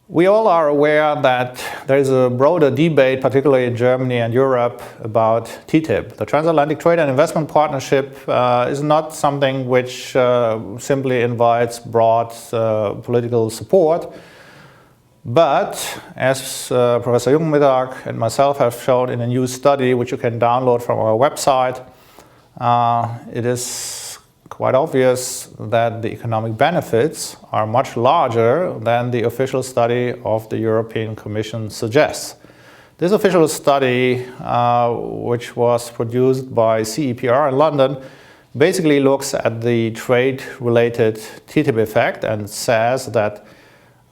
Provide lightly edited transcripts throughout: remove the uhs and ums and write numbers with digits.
We all are aware that there is a broader debate, particularly in Germany and Europe, about TTIP. The Transatlantic Trade and Investment Partnership is not something which simply invites broad political support. But, as Professor Jungenmittag and myself have shown in a new study, which you can download from our website, it is quite obvious that the economic benefits are much larger than the official study of the European Commission suggests. This official study, which was produced by CEPR in London, basically looks at the trade-related TTIP effect and says that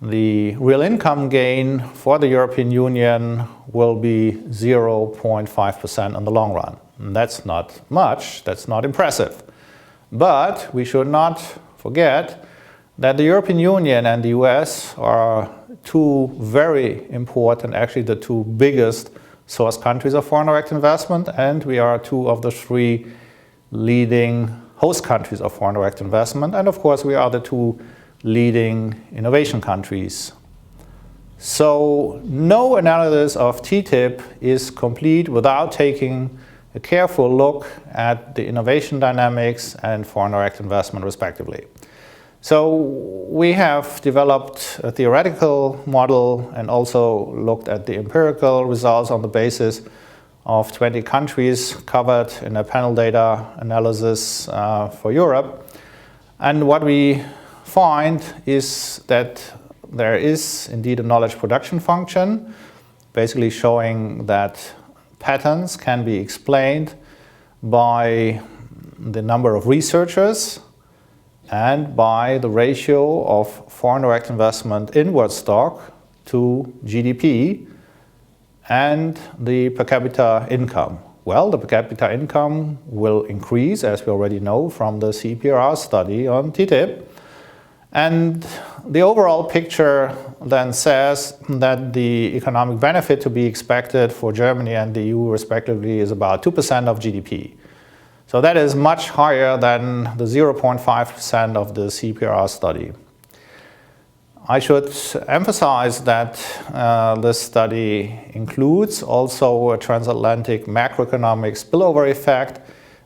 the real income gain for the European Union will be 0.5% in the long run. And that's not much, that's not impressive. But we should not forget that the European Union and the US are two very important, actually the two biggest source countries of foreign direct investment, and we are two of the three leading host countries of foreign direct investment, and of course we are the two leading innovation countries. So no analysis of TTIP is complete without taking a careful look at the innovation dynamics and foreign direct investment respectively. So we have developed a theoretical model and also looked at the empirical results on the basis of 20 countries covered in a panel data analysis for Europe. And what we find is that there is indeed a knowledge production function, basically showing that patterns can be explained by the number of researchers and by the ratio of foreign direct investment inward stock to GDP and the per capita income. Well, the per capita income will increase, as we already know from the CEPR study on TTIP. And the overall picture then says that the economic benefit to be expected for Germany and the EU respectively is about 2% of GDP. So that is much higher than the 0.5% of the CEPR study. I should emphasize that this study includes also a transatlantic macroeconomic spillover effect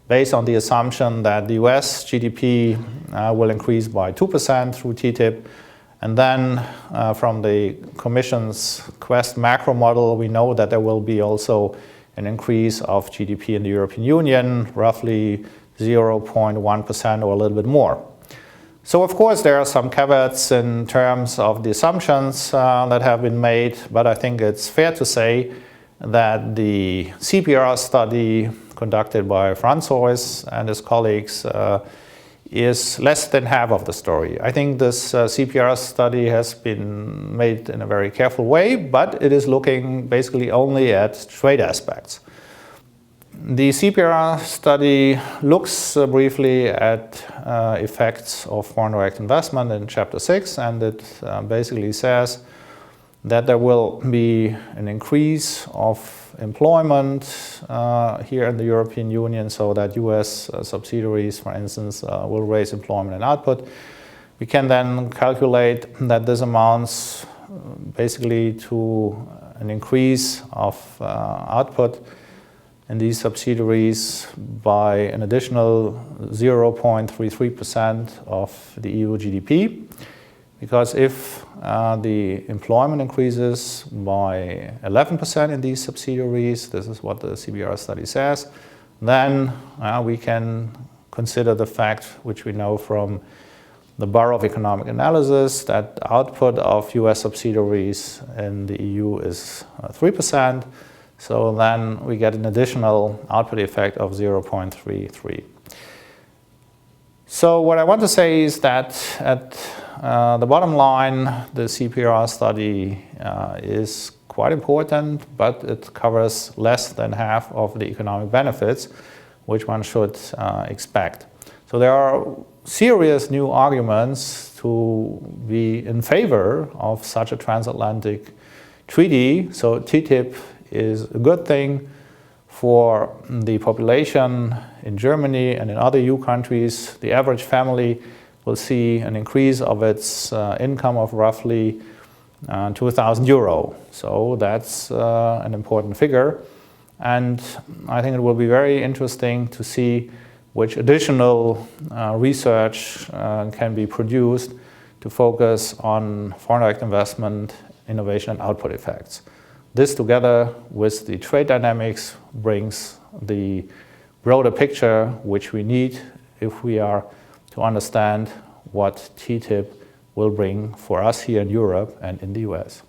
based on the assumption that the US GDP will increase by 2% through TTIP. And then from the Commission's Quest macro model, we know that there will be also an increase of GDP in the European Union, roughly 0.1% or a little bit more. So of course there are some caveats in terms of the assumptions that have been made, but I think it's fair to say that the CEPR study conducted by Franzois and his colleagues is less than half of the story. I think this CEPR study has been made in a very careful way, but it is looking basically only at trade aspects. The CEPR study looks briefly at effects of foreign direct investment in Chapter 6, and it basically says that there will be an increase of employment here in the European Union, so that US subsidiaries, for instance, will raise employment and output. We can then calculate that this amounts basically to an increase of output in these subsidiaries by an additional 0.33% of the EU GDP. Because if the employment increases by 11% in these subsidiaries, this is what the CEPR study says, then we can consider the fact, which we know from the Bureau of Economic Analysis, that output of US subsidiaries in the EU is 3%. So then we get an additional output effect of 0.33. So what I want to say is that at the bottom line, the CEPR study is quite important, but it covers less than half of the economic benefits, which one should expect. So there are serious new arguments to be in favor of such a transatlantic treaty. So TTIP is a good thing for the population in Germany and in other EU countries. The average family will see an increase of its income of roughly €2,000. So that's an important figure. And I think it will be very interesting to see which additional research can be produced to focus on foreign direct investment, innovation, and output effects. This, together with the trade dynamics, brings the broader picture which we need if we are to understand what TTIP will bring for us here in Europe and in the US.